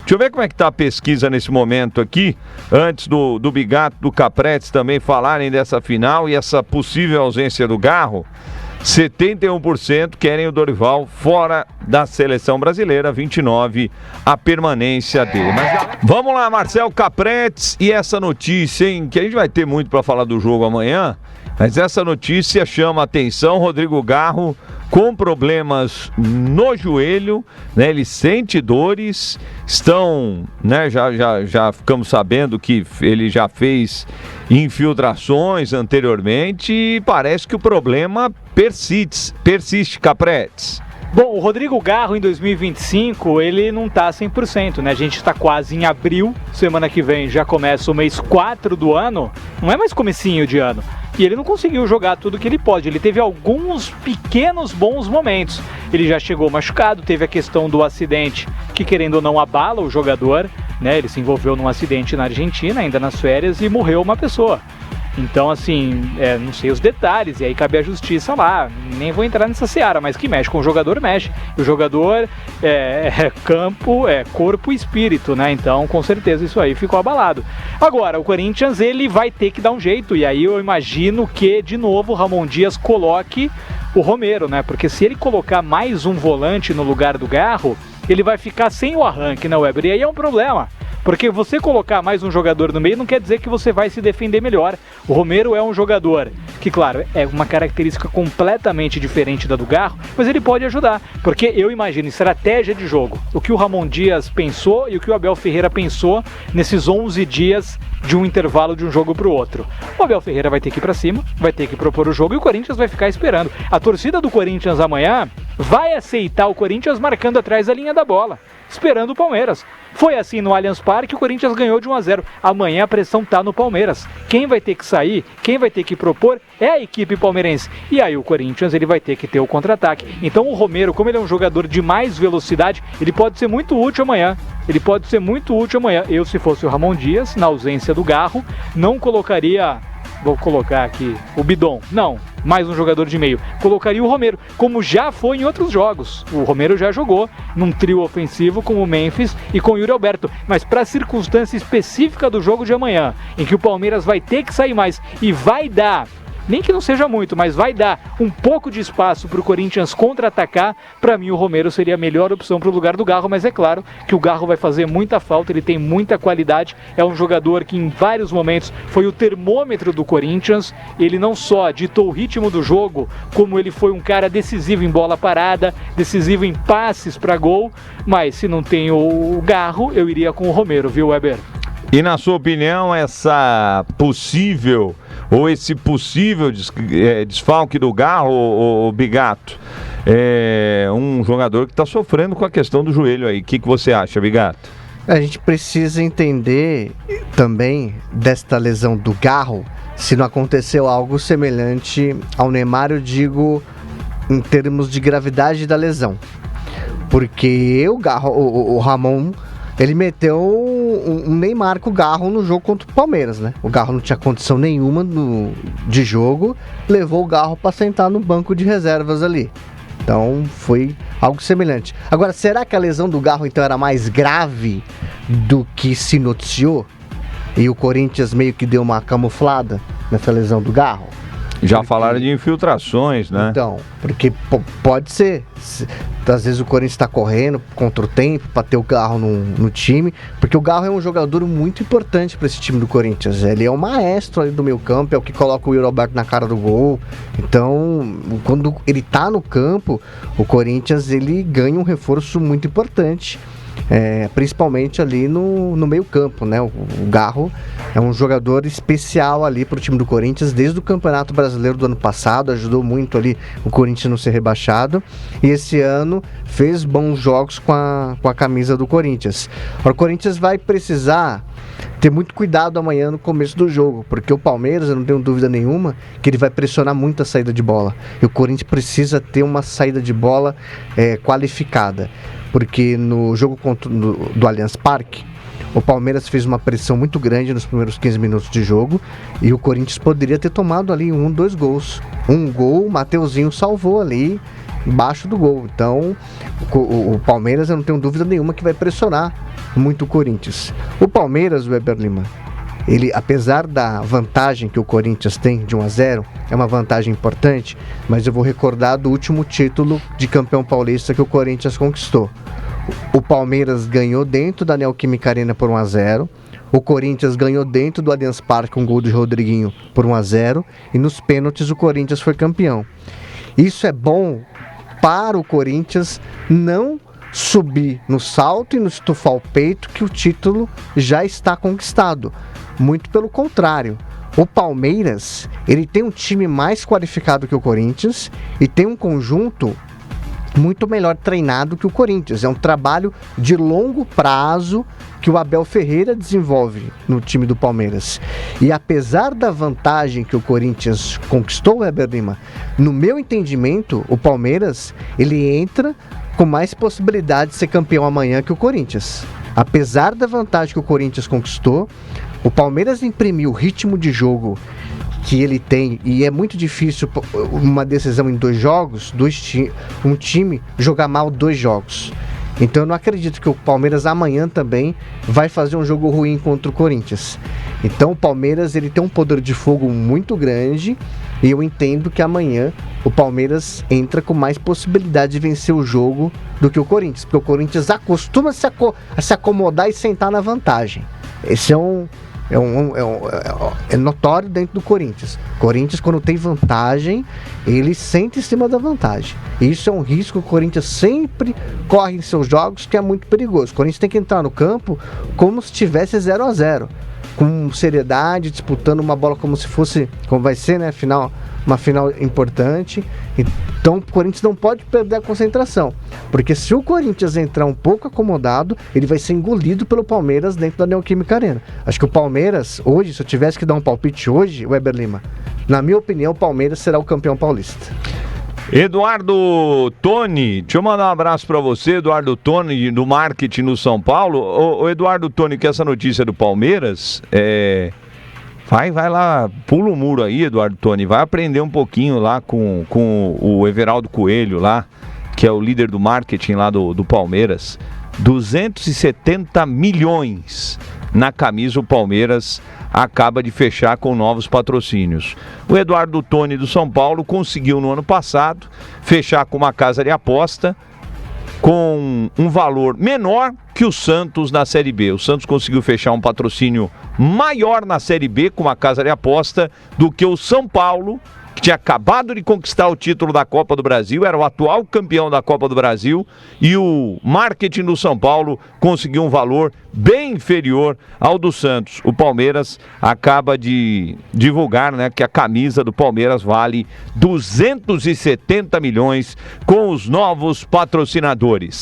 Deixa eu ver como é que tá a pesquisa nesse momento aqui, antes do Bigato, do Capretes também falarem dessa final e essa possível ausência do Garro. 71% querem o Dorival fora da seleção brasileira, 29% a permanência dele. Mas vamos lá, Marcel Capretes, e essa notícia, hein, que a gente vai ter muito para falar do jogo amanhã, mas essa notícia chama a atenção. Rodrigo Garro com problemas no joelho, né? Ele sente dores, né? Já ficamos sabendo que ele já fez infiltrações anteriormente e parece que o problema persiste, Capretes. Bom, o Rodrigo Garro em 2025, ele não tá 100%, né? A gente está quase em abril, semana que vem já começa o mês 4 do ano, não é mais comecinho de ano. E ele não conseguiu jogar tudo que ele pode, ele teve alguns pequenos bons momentos. Ele já chegou machucado, teve a questão do acidente que, querendo ou não, abala o jogador, né? Ele se envolveu num acidente na Argentina, ainda nas férias, e morreu uma pessoa. Então, assim, não sei os detalhes, e aí cabe a justiça lá, nem vou entrar nessa seara, mas que mexe com o jogador, mexe. O jogador campo, corpo e espírito, né? Então, com certeza, isso aí ficou abalado. Agora, o Corinthians, ele vai ter que dar um jeito, e aí eu imagino que, de novo, o Ramon Dias coloque o Romero, né? Porque se ele colocar mais um volante no lugar do Garro, ele vai ficar sem o arranque, né, Weber? E aí é um problema. Porque você colocar mais um jogador no meio não quer dizer que você vai se defender melhor. O Romero é um jogador que, claro, é uma característica completamente diferente da do Garro, mas ele pode ajudar. Porque eu imagino, estratégia de jogo, o que o Ramon Dias pensou e o que o Abel Ferreira pensou nesses 11 dias de um intervalo de um jogo para o outro. O Abel Ferreira vai ter que ir para cima, vai ter que propor o jogo e o Corinthians vai ficar esperando. A torcida do Corinthians amanhã vai aceitar o Corinthians marcando atrás da linha da bola, esperando o Palmeiras. Foi assim no Allianz Parque, o Corinthians ganhou de 1-0. Amanhã a pressão tá no Palmeiras. Quem vai ter que sair, quem vai ter que propor é a equipe palmeirense. E aí o Corinthians, ele vai ter que ter o contra-ataque. Então o Romero, como ele é um jogador de mais velocidade, ele pode ser muito útil amanhã. Eu, se fosse o Ramon Dias, na ausência do Garro, não colocaria... Vou colocar aqui o Bidon. Não, mais um jogador de meio. Colocaria o Romero, como já foi em outros jogos. O Romero já jogou num trio ofensivo com o Memphis e com o Yuri Alberto. Mas para a circunstância específica do jogo de amanhã, em que o Palmeiras vai ter que sair mais e vai dar, nem que não seja muito, mas vai dar um pouco de espaço para o Corinthians contra-atacar, para mim o Romero seria a melhor opção para o lugar do Garro, mas é claro que o Garro vai fazer muita falta, ele tem muita qualidade, é um jogador que em vários momentos foi o termômetro do Corinthians, ele não só ditou o ritmo do jogo, como ele foi um cara decisivo em bola parada, decisivo em passes para gol, mas se não tem o Garro, eu iria com o Romero, viu, Weber? E na sua opinião, esse possível desfalque do Garro, o Bigato, é um jogador que está sofrendo com a questão do joelho aí. O que você acha, Bigato? A gente precisa entender também desta lesão do Garro, se não aconteceu algo semelhante ao Neymar, eu digo em termos de gravidade da lesão. Porque o Ramon... Ele meteu um Neymar com o Garro no jogo contra o Palmeiras, né? O Garro não tinha condição nenhuma de jogo, levou o Garro para sentar no banco de reservas ali. Então foi algo semelhante. Agora, será que a lesão do Garro então era mais grave do que se noticiou? E o Corinthians meio que deu uma camuflada nessa lesão do Garro? Já falaram de infiltrações, né? Então, porque pode ser. Às vezes o Corinthians está correndo contra o tempo para ter o Garro no time, porque o Garro é um jogador muito importante para esse time do Corinthians. Ele é o maestro ali do meio campo, é o que coloca o Yuri Alberto na cara do gol. Então, quando ele tá no campo, o Corinthians ele ganha um reforço muito importante. Principalmente ali no meio campo, né? O Garro é um jogador especial ali pro time do Corinthians desde o Campeonato Brasileiro do ano passado, ajudou muito ali o Corinthians a não ser rebaixado, e esse ano fez bons jogos com a camisa do Corinthians. O Corinthians vai precisar ter muito cuidado amanhã no começo do jogo, porque o Palmeiras, eu não tenho dúvida nenhuma, que ele vai pressionar muito a saída de bola, e o Corinthians precisa ter uma saída de bola qualificada. Porque no jogo do Allianz Parque, o Palmeiras fez uma pressão muito grande nos primeiros 15 minutos de jogo e o Corinthians poderia ter tomado ali 2 gols. Um gol, o Mateuzinho salvou ali embaixo do gol. Então, o Palmeiras, eu não tenho dúvida nenhuma que vai pressionar muito o Corinthians. O Palmeiras, o Weber Lima, ele, apesar da vantagem que o Corinthians tem de 1-0, é uma vantagem importante, mas eu vou recordar do último título de campeão paulista que o Corinthians conquistou. O Palmeiras ganhou dentro da Neoquímica Arena por 1-0, o Corinthians ganhou dentro do Allianz Parque com um gol de Rodriguinho por 1-0, e nos pênaltis o Corinthians foi campeão. Isso é bom para o Corinthians não subir no salto e no estufar o peito que o título já está conquistado. Muito pelo contrário. O Palmeiras, ele tem um time mais qualificado que o Corinthians e tem um conjunto muito melhor treinado que o Corinthians. É um trabalho de longo prazo que o Abel Ferreira desenvolve no time do Palmeiras. E apesar da vantagem que o Corinthians conquistou, Weber Lima, no meu entendimento, o Palmeiras, ele entra com mais possibilidade de ser campeão amanhã que o Corinthians. Apesar da vantagem que o Corinthians conquistou, o Palmeiras imprimiu o ritmo de jogo que ele tem, e é muito difícil uma decisão em 2 jogos, um time jogar mal 2 jogos. Então eu não acredito que o Palmeiras amanhã também vai fazer um jogo ruim contra o Corinthians. Então o Palmeiras, ele tem um poder de fogo muito grande, e eu entendo que amanhã o Palmeiras entra com mais possibilidade de vencer o jogo do que o Corinthians, porque o Corinthians acostuma a se acomodar e sentar na vantagem. Esse é notório dentro do Corinthians. Corinthians, quando tem vantagem, ele senta em cima da vantagem. Isso é um risco que o Corinthians sempre corre em seus jogos, que é muito perigoso. O Corinthians tem que entrar no campo como se tivesse 0-0, com seriedade, disputando uma bola como vai ser, né, uma final importante. Então o Corinthians não pode perder a concentração, porque se o Corinthians entrar um pouco acomodado, ele vai ser engolido pelo Palmeiras dentro da Neoquímica Arena. Acho que o Palmeiras, hoje, se eu tivesse que dar um palpite hoje, Weber Lima, na minha opinião, o Palmeiras será o campeão paulista. Eduardo Toni, deixa eu mandar um abraço para você, Eduardo Toni, do marketing no São Paulo. Ô Eduardo Toni, que essa notícia do Palmeiras, vai lá, pula o muro aí, Eduardo Toni, vai aprender um pouquinho lá com o Everaldo Coelho lá, que é o líder do marketing lá do Palmeiras. 270 milhões na camisa o Palmeiras acaba de fechar com novos patrocínios. O Eduardo Toni do São Paulo conseguiu no ano passado fechar com uma casa de aposta com um valor menor que o Santos na Série B. O Santos conseguiu fechar um patrocínio maior na Série B com uma casa de aposta do que o São Paulo, que tinha acabado de conquistar o título da Copa do Brasil, era o atual campeão da Copa do Brasil, e o marketing do São Paulo conseguiu um valor bem inferior ao do Santos. O Palmeiras acaba de divulgar, né, que a camisa do Palmeiras vale 270 milhões com os novos patrocinadores.